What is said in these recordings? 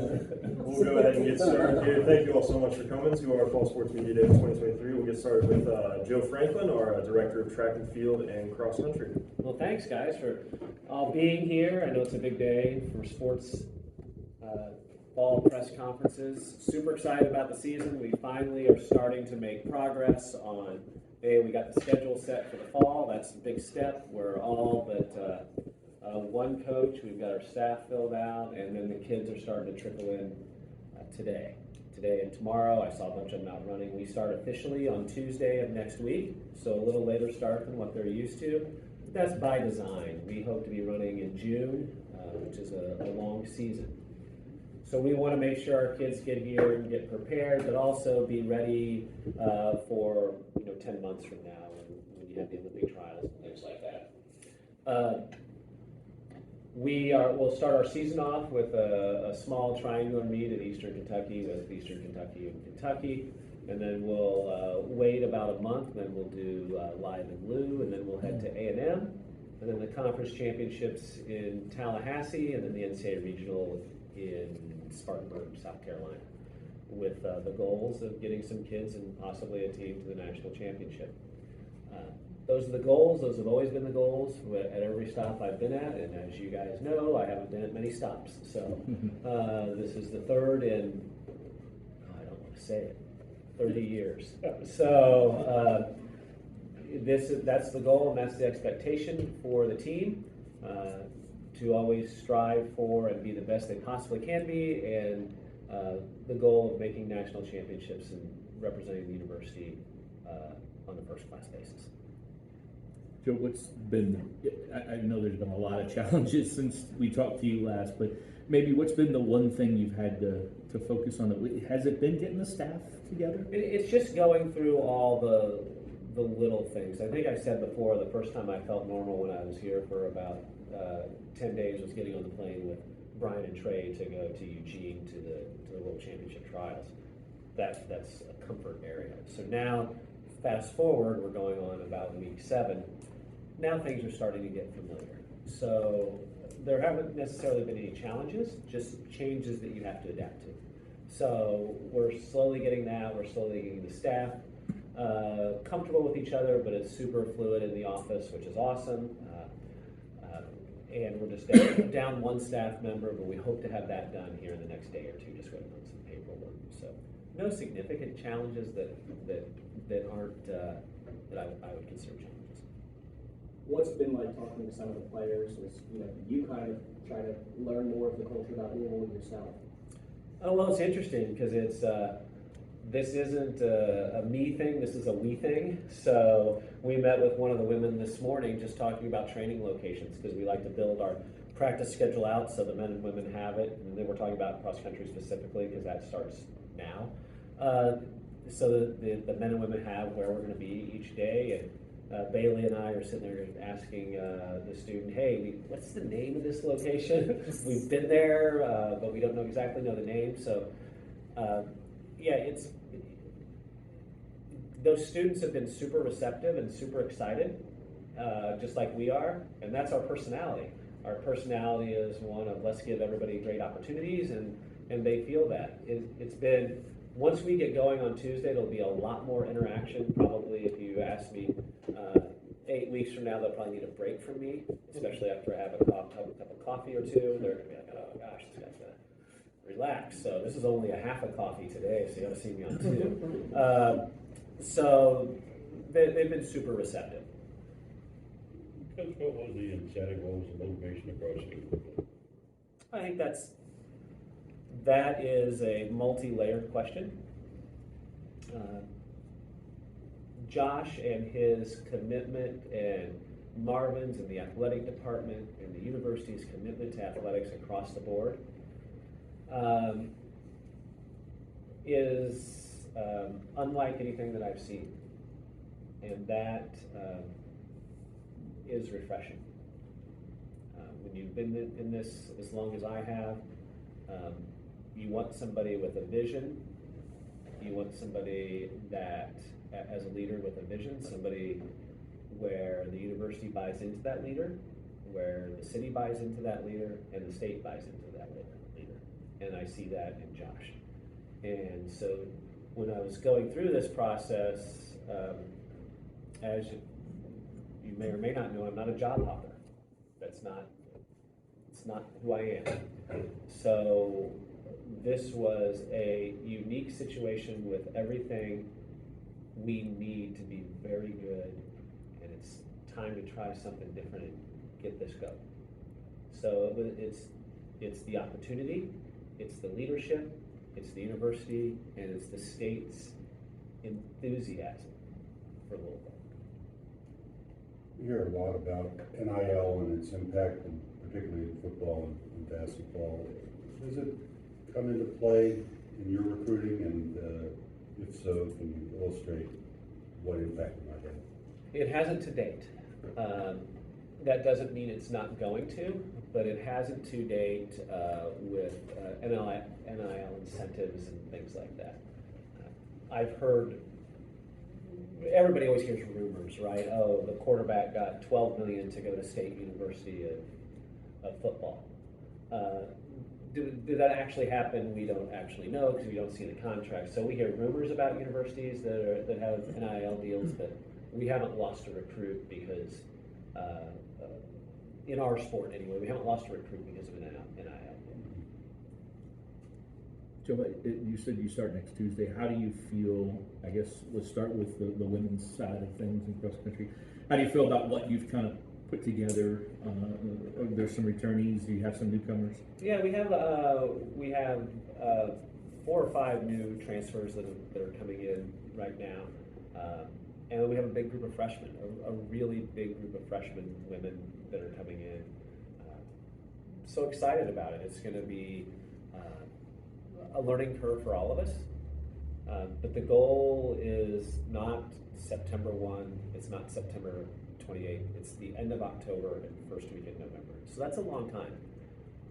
We'll go ahead and get started here. Thank you all so much for coming to our Fall Sports Media Day of 2023. We'll get started with Joe Franklin, our Director of Track and Field and Cross Country. Well, thanks, guys, for all being here. I know it's a big day for sports fall press conferences. Super excited about the season. We finally are starting to make progress on, we got the schedule set for the fall. That's a big step. We're all but one coach. We've got our staff filled out, and then the kids are starting to trickle in today and tomorrow. I saw a bunch of them out running. We start officially on Tuesday of next week, so a little later start than what they're used to. That's by design. We hope to be running in June, which is a long season. So we want to make sure our kids get here and get prepared, but also be ready for 10 months from now when you have the Olympic trials and things like that. We'll start our season off with a small triangular meet at Eastern Kentucky with Eastern Kentucky and Kentucky, and then we'll wait about a month, then we'll do Live in Lou, and then we'll head to A&M, and then the conference championships in Tallahassee, and then the NCAA regional in Spartanburg, South Carolina, with the goals of getting some kids and possibly a team to the national championship. Those are the goals. Those have always been the goals at every stop I've been at, and as you guys know, I haven't been at many stops. So this is the third in, I don't want to say it, 30 years. So that's the goal, and that's the expectation for the team, to always strive for and be the best they possibly can be, and the goal of making national championships and representing the university on a first-class basis. Joe, what's been, I know there's been a lot of challenges since we talked to you last, but maybe what's been the one thing you've had to focus on? Has it been getting the staff together? It's just going through all the little things. I think I said before, the first time I felt normal when I was here for about 10 days was getting on the plane with Brian and Trey to go to Eugene to the World Championship trials. That's a comfort area. So now, fast forward, we're going on about week 7. Now things are starting to get familiar. So there haven't necessarily been any challenges, just changes that you have to adapt to. So we're slowly getting that. We're slowly getting the staff comfortable with each other, but it's super fluid in the office, which is awesome. And we're just down one staff member, but we hope to have that done here in the next day or two, just waiting on some paperwork. So no significant challenges that aren't that I would consider challenges. What's it been like talking to some of the players? You kind of try to learn more of the culture about Louisville yourself? Oh, well, it's interesting because it's this isn't a me thing, this is a we thing. So we met with one of the women this morning just talking about training locations, because we like to build our practice schedule out so the men and women have it. And then we're talking about cross country specifically because that starts now. So the men and women have where we're going to be each day. And Bailey and I are sitting there asking the student, hey, what's the name of this location? We've been there, but we don't exactly know the name. So those students have been super receptive and super excited, just like we are, and that's our personality. Our personality is one of let's give everybody great opportunities, and they feel that. It's been, once we get going on Tuesday, there'll be a lot more interaction. Probably if you ask me 8 weeks from now, they'll probably need a break from me, especially after I have a cup of coffee or two. They're going to be like, oh gosh, this guy's going to relax. So this is only a half a coffee today, so you got to see me on 2. So they've been super receptive. Coach, what was the incentive? What was the motivation across the I think that is a multi-layered question. Josh and his commitment, and Marvin's and the athletic department and the university's commitment to athletics across the board is unlike anything that I've seen, and that is refreshing. When you've been in this as long as I have, you want somebody with a vision. You want somebody that, as a leader with a vision, somebody where the university buys into that leader, where the city buys into that leader, and the state buys into that leader. and I see that in Josh. And so when I was going through this process, as you may or may not know, I'm not a job hopper. It's not who I am. So this was a unique situation with everything we need to be very good, and it's time to try something different and get this going. So it's the opportunity, it's the leadership, it's the university, and it's the state's enthusiasm for Louisville. We hear a lot about NIL and its impact, and particularly in football and basketball. Does it come into play in your recruiting, and if so, can you illustrate what impact it might have? It hasn't to date. That doesn't mean it's not going to, but it hasn't to date with NIL incentives and things like that. I've heard, everybody always hears rumors, right? Oh, the quarterback got $12 million to go to State University of football. Did that actually happen? We don't actually know because we don't see the contract. So we hear rumors about universities that have NIL deals, but we haven't lost a recruit because, in our sport anyway, we haven't lost a recruit because of NIL. Joe, you said you start next Tuesday. How do you feel, I guess, let's start with the women's side of things in cross country. How do you feel about what you've kind of put together? There's some returnees, do you have some newcomers? Yeah, we have 4 or 5 new transfers that are coming in right now. And we have a big group of freshmen, a really big group of freshman women that are coming in. So excited about it. It's going to be a learning curve for all of us. But the goal is not September 1, it's not September 28th, it's the end of October and first week in November. So that's a long time.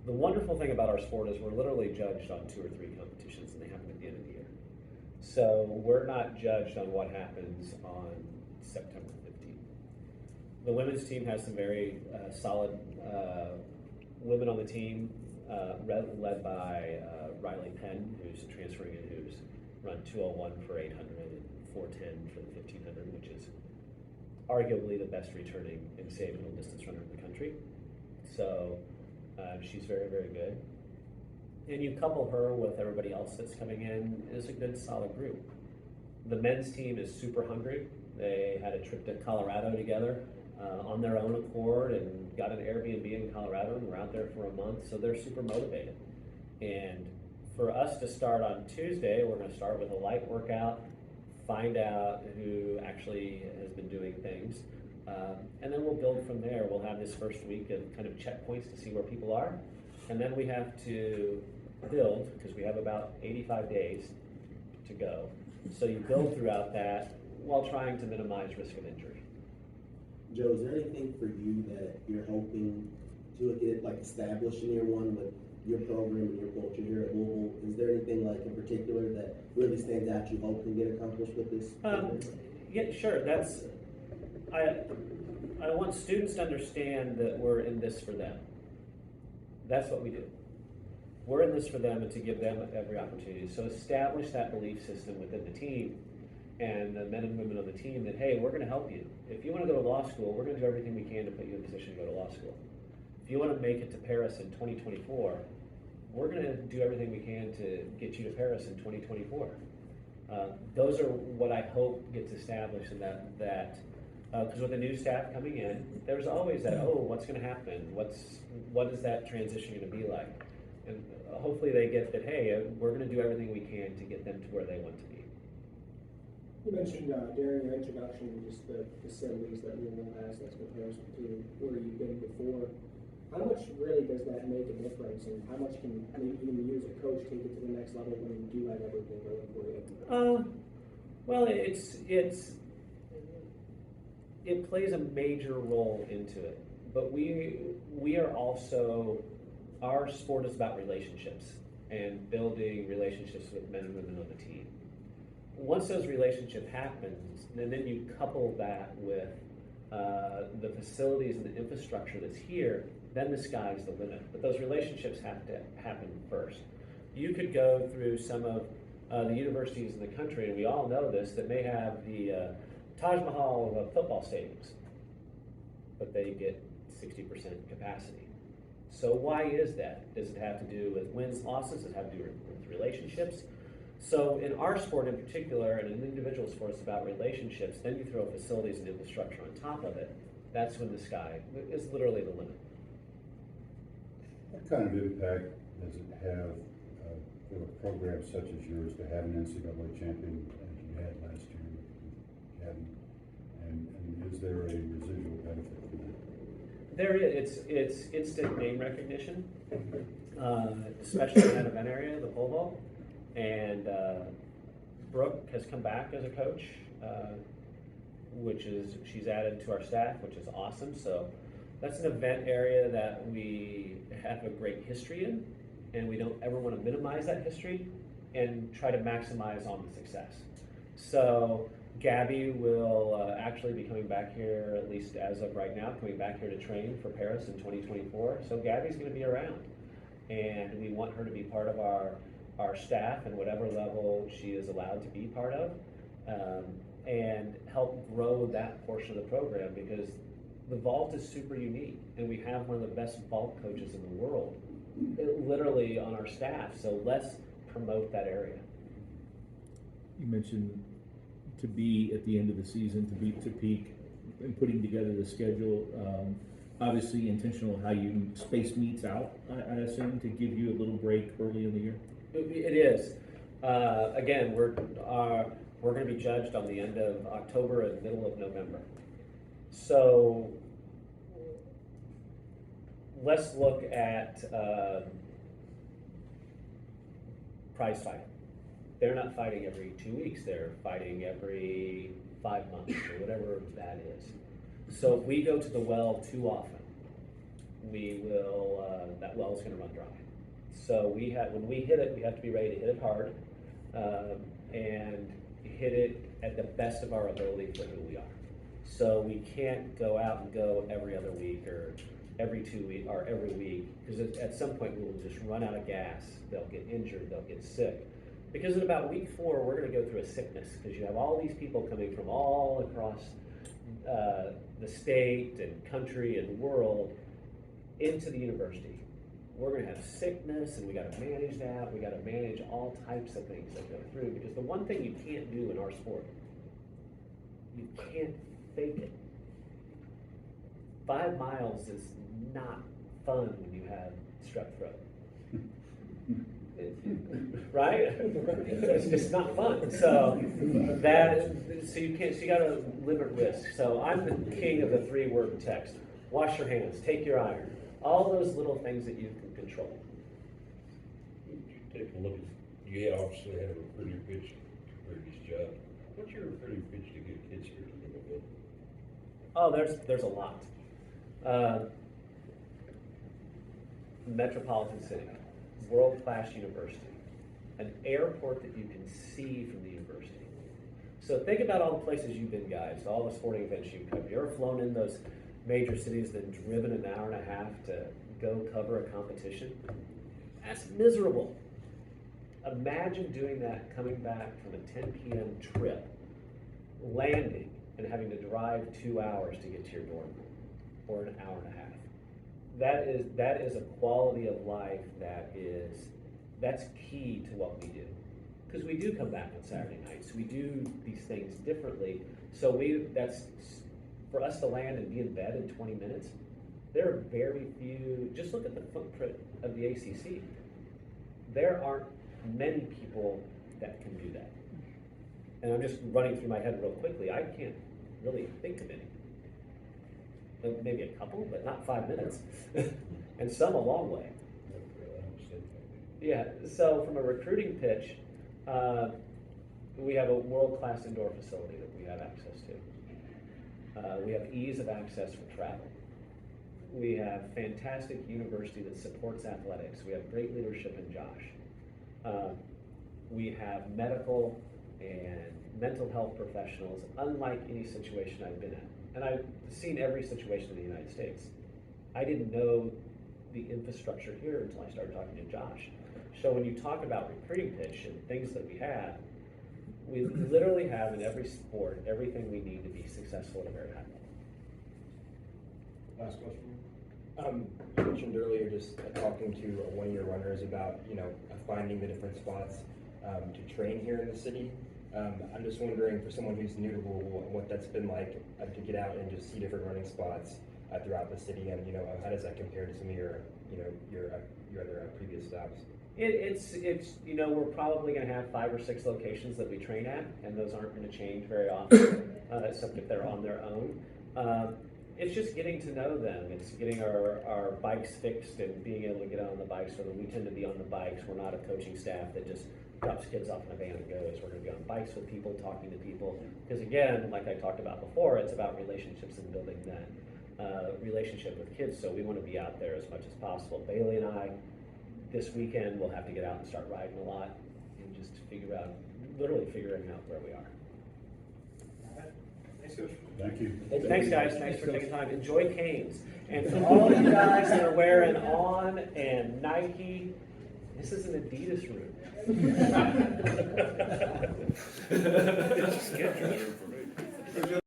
The wonderful thing about our sport is we're literally judged on 2 or 3 competitions, and they happen at the end of the year. So we're not judged on what happens on September 15th. The women's team has some very solid women on the team, led by Riley Penn, who's transferring in, who's run 201 for 800 and 410 for the 1500, which is arguably the best returning NCAA middle distance runner in the country. So she's very, very good. And you couple her with everybody else that's coming in, it's a good solid group. The men's team is super hungry. They had a trip to Colorado together on their own accord and got an Airbnb in Colorado, and we're out there for a month, so they're super motivated. And for us to start on Tuesday, we're going to start with a light workout, find out who actually has been doing things, and then we'll build from there. We'll have this first week of kind of checkpoints to see where people are, and then we have to build, because we have about 85 days to go. So you build throughout that while trying to minimize risk of injury. Joe, is there anything for you that you're hoping to get like established in year one with your program and your culture here at Louisville? Is there anything like in particular that really stands out you hope can get accomplished with this program? Yeah, sure. I want students to understand that we're in this for them. That's what we do. We're in this for them and to give them every opportunity. So establish that belief system within the team and the men and women on the team that, hey, we're going to help you. If you want to go to law school, we're going to do everything we can to put you in a position to go to law school. If you want to make it to Paris in 2024, we're going to do everything we can to get you to Paris in 2024. Those are what I hope gets established, and that because with the new staff coming in, there's always that, oh, what's going to happen? What is that transition going to be like? And hopefully they get that, hey, we're going to do everything we can to get them to where they want to be. You mentioned during your introduction just the facilities that Louisville has that's comparison to where you've been before. How much really does that make a difference, and how much can even you as a coach take it to the next level when you do have everything going for you? Well, it plays a major role into it, but we are also, our sport is about relationships and building relationships with men and women on the team. Once those relationships happens, and then you couple that with the facilities and the infrastructure that's here, then the sky's the limit. But those relationships have to happen first. You could go through some of the universities in the country, and we all know this, that may have the Taj Mahal of football stadiums, but they get 60% capacity. So why is that? Does it have to do with wins, losses? Does it have to do with relationships? So in our sport in particular, and in individual sports, it's about relationships. Then you throw facilities and infrastructure on top of it. That's when the sky is literally the limit. What kind of impact does it have for a program such as yours to have an NCAA champion as you had last year with Academy? And is there a residual benefit from that? There is. It's instant name recognition, especially in that event area, the pole vault. And Brooke has come back as a coach, she's added to our staff, which is awesome. So that's an event area that we have a great history in, and we don't ever want to minimize that history and try to maximize on the success. So Gabby will actually be coming back here, at least as of right now, coming back here to train for Paris in 2024. So Gabby's going to be around, and we want her to be part of our staff and whatever level she is allowed to be part of, and help grow that portion of the program, because the vault is super unique, and we have one of the best vault coaches in the world literally on our staff. So let's promote that area. You mentioned to be at the end of the season, to peak and putting together the schedule. Obviously intentional how you space meets out, I assume, to give you a little break early in the year. It is. Again, we're going to be judged on the end of October and middle of November. So let's look at prize fighting. They're not fighting every 2 weeks. They're fighting every 5 months or whatever that is. So if we go to the well too often, we will that well is going to run dry. So when we hit it, we have to be ready to hit it hard and hit it at the best of our ability for who we are. So we can't go out and go every other week or every 2 weeks or every week, because at some point we will just run out of gas. They'll get injured, they'll get sick. Because in about week 4, we're going to go through a sickness, because you have all these people coming from all across the state and country and world into the university. We're going to have sickness, and we got to manage that. We got to manage all types of things that go through, because the one thing you can't do in our sport, you can't fake it. 5 miles is not fun when you have strep throat. Right? It's just not fun. So you got to limit risk. So I'm the king of the 3-word text. Wash your hands, take your iron. All those little things that you can control. Take a look at, you obviously had a recruiting pitch for this job. What's your recruiting pitch to get kids here to Louisville? Oh, there's a lot. Metropolitan city, world-class university, an airport that you can see from the university. So think about all the places you've been, guys, all the sporting events you've covered. You ever flown in those major cities, then driven an hour and a half to go cover a competition? That's miserable. Imagine doing that, coming back from a 10 p.m. trip, landing, and having to drive 2 hours to get to your dorm room, or an hour and a half. That is a quality of life that's key to what we do. Because we do come back on Saturday nights. We do these things differently. So that's for us to land and be in bed in 20 minutes. There are very few. Just look at the footprint of the ACC. There aren't many people that can do that. And I'm just running through my head real quickly. I can't really think of any. Maybe a couple, but not 5 minutes. And some a long way. Yeah, so from a recruiting pitch, we have a world-class indoor facility that we have access to. We have ease of access for travel. We have fantastic university that supports athletics. We have great leadership in Josh. We have medical and mental health professionals, unlike any situation I've been in. And I've seen every situation in the United States. I didn't know the infrastructure here until I started talking to Josh. So when you talk about recruiting pitch and things that we literally have in every sport everything we need to be successful at a very high level. Last question. You mentioned earlier just talking to one of your runners about, finding the different spots to train here in the city. I'm just wondering, for someone who's new to Louisville, what that's been like to get out and just see different running spots throughout the city, and how does that compare to some of your other previous stops? It's we're probably going to have 5 or 6 locations that we train at, and those aren't going to change very often, except if they're on their own. It's just getting to know them. It's getting our bikes fixed and being able to get on the bikes, so that we tend to be on the bikes. We're not a coaching staff that just drops kids off in a van and goes. We're going to be on bikes with people, talking to people. Because again, like I talked about before, it's about relationships and building that relationship with kids. So we want to be out there as much as possible. Bailey and I, this weekend, will have to get out and start riding a lot and just literally figuring out where we are. Thank you. Thanks, guys. Thanks for taking time. Enjoy Canes. And for all you guys that are wearing On and Nike, this is an Adidas room. It's a sketch room for me.